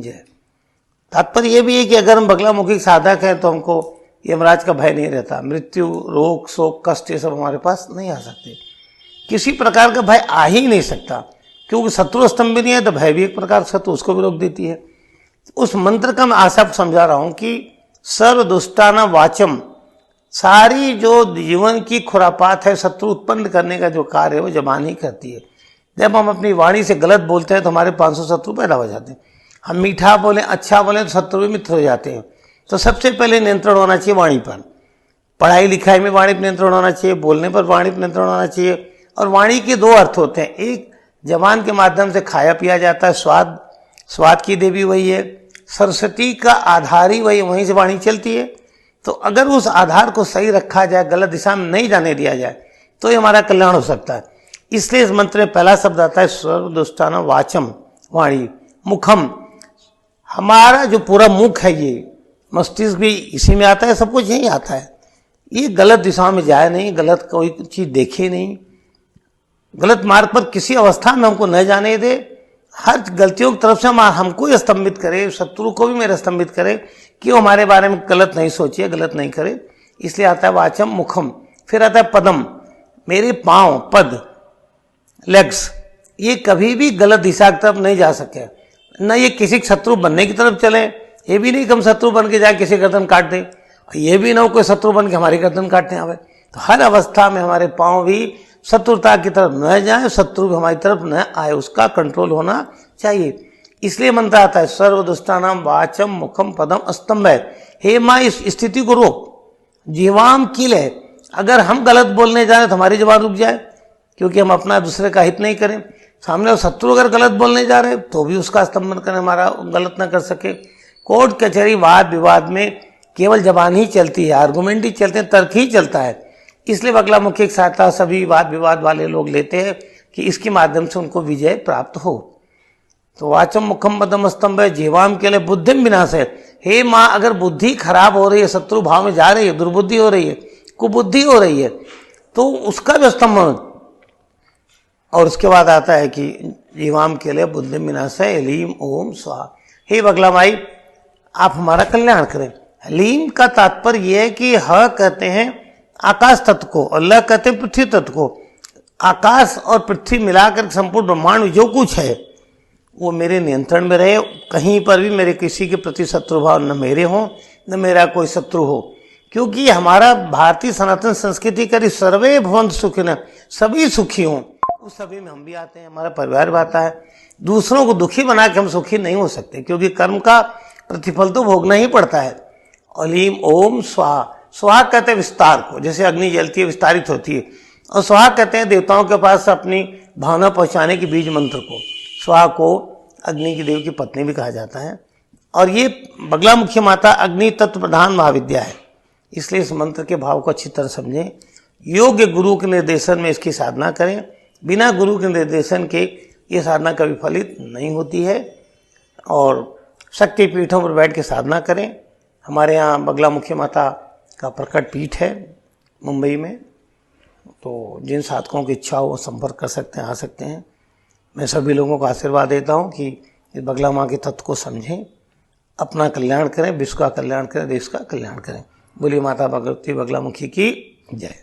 जय। तात्पर्य ये भी है कि अगर हम बगलामुखी साधक हैं तो हमको यमराज का भय नहीं रहता। मृत्यु, रोग, शोक, कष्ट ये सब हमारे पास नहीं आ सकते। किसी प्रकार का भय आ ही नहीं सकता, क्योंकि शत्रु स्तंभ भी नहीं है तो भय भी एक प्रकार शत्रु उसको भी रोक देती है। उस मंत्र का मैं आशा समझा रहा हूं कि सर्व दुष्टाना वाचम, सारी जो जीवन की खुरापात है, शत्रु उत्पन्न करने का जो कार्य है वो जबान ही करती है। जब हम अपनी वाणी से गलत बोलते हैं तो हमारे 500 शत्रु पैदा हो जाते हैं। हम मीठा बोलें, अच्छा बोलें तो शत्रु भी मित्र हो जाते हैं। तो सबसे पहले नियंत्रण होना चाहिए वाणी पर। पढ़ाई लिखाई में वाणी पर नियंत्रण होना चाहिए, बोलने पर वाणी पर नियंत्रण होना चाहिए। और वाणी के दो अर्थ होते हैं, एक जबान के माध्यम से खाया पिया जाता है, स्वाद, स्वाद की देवी वही है, सरस्वती का आधार ही वही, वहीं से वाणी चलती है। तो अगर उस आधार को सही रखा जाए, गलत दिशा में नहीं जाने दिया जाए तो ये हमारा कल्याण हो सकता है। इसलिए इस मंत्र में पहला शब्द आता है सर्व दुष्टाना वाचम, वाणी। मुखम, हमारा जो पूरा मुख है, ये मस्तिष्क भी इसी में आता है, सब कुछ यही आता है। ये गलत दिशा में जाए नहीं, गलत कोई चीज देखे नहीं, गलत मार्ग पर किसी अवस्था में हमको न जाने दे। हर गलतियों की तरफ से हमको ही स्तंभित करे, शत्रु को भी मेरे स्तंभित करे कि वो हमारे बारे में गलत नहीं सोचे, गलत नहीं करे। इसलिए आता है वाचम, मुखम। फिर आता है पदम, मेरे पांव, पद, लेग्स, ये कभी भी गलत दिशा की तरफ नहीं जा सके। न ये किसी शत्रु बनने की तरफ चले, ये भी नहीं कि हम शत्रु बन के जाए किसी गर्दन काट दें, ये भी ना हो कोई शत्रु बन के हमारी गर्दन काटने आवे। तो हर अवस्था में हमारे पांव भी शत्रुता की तरफ न जाए, शत्रु भी हमारी तरफ न आए, उसका कंट्रोल होना चाहिए। इसलिए मंत्र आता है सर्व दुष्टानाम वाचम, मुखम, पदम, स्तंभ है। हे माँ, इस स्थिति को रोक, जीवाम कील है। अगर हम गलत बोलने जाए तो हमारी जबान रुक जाए, क्योंकि हम अपना दूसरे का हित नहीं करें। सामने शत्रु अगर गलत बोलने जा रहे तो भी उसका स्तंभन करें, हमारा गलत ना कर सके। कोर्ट कचहरी वाद विवाद में केवल जबान ही चलती है, आर्गुमेंट ही चलते हैं, तर्क ही चलता है। इसलिए बगलामुखी की सहायता सभी वाद विवाद वाले लोग लेते हैं कि इसके माध्यम से उनको विजय प्राप्त हो। तो वाचम, मुखम, पदम, स्तंभ है। जीवाम के लिए बुद्धिम विनाश है। हे माँ, अगर बुद्धि खराब हो रही है, शत्रु भाव में जा रही है, दुर्बुद्धि हो रही है, कुबुद्धि हो रही है, तो उसका भी स्तंभ। और उसके बाद आता है कि जीवाम के लिए बुद्धिम विनाश है। लीम ओम स्वाहा। हे बगला माई, आप हमारा कल्याण करें। लीम का तात्पर्य यह है कि ह कहते हैं आकाश तत्व को और ल कहते हैं पृथ्वी तत्व को। आकाश और पृथ्वी मिलाकर संपूर्ण ब्रह्मांड में जो कुछ है वो मेरे नियंत्रण में रहे। कहीं पर भी मेरे किसी के प्रति शत्रु भाव न मेरे हो, न मेरा कोई शत्रु हो। क्योंकि हमारा भारतीय सनातन संस्कृति करी सर्वे भवन्तु सुखिनः, सभी सुखी हों, उस सभी में हम भी आते हैं, हमारा परिवार भी आता है। दूसरों को दुखी बना के हम सुखी नहीं हो सकते, क्योंकि कर्म का प्रतिफल तो भोगना ही पड़ता है। अलीम ओम स्वाहा। स्वाहा कहते हैं विस्तार को, जैसे अग्नि जलती है विस्तारित होती है, और स्वाहा कहते हैं देवताओं के पास अपनी भावना पहुंचाने के बीज मंत्र को। स्वाहा को अग्नि की देव की पत्नी भी कहा जाता है। और ये बगलामुखी माता अग्नि तत्व प्रधान महाविद्या है। इसलिए इस मंत्र के भाव को अच्छी तरह समझें, योग्य गुरु के निर्देशन में इसकी साधना करें। बिना गुरु के निर्देशन के ये साधना कभी फलित नहीं होती है। और शक्ति पीठों पर बैठ के साधना करें। हमारे यहाँ बगलामुखी माता का प्रकट पीठ है मुंबई में, तो जिन साधकों की इच्छा हो वो संपर्क कर सकते हैं, आ सकते हैं। मैं सभी लोगों को आशीर्वाद देता हूँ कि इस बगला माँ के तत्व को समझें, अपना कल्याण करें, विश्व का कल्याण करें, देश का कल्याण करें। बोलिए माता भगवती बगलामुखी की जय।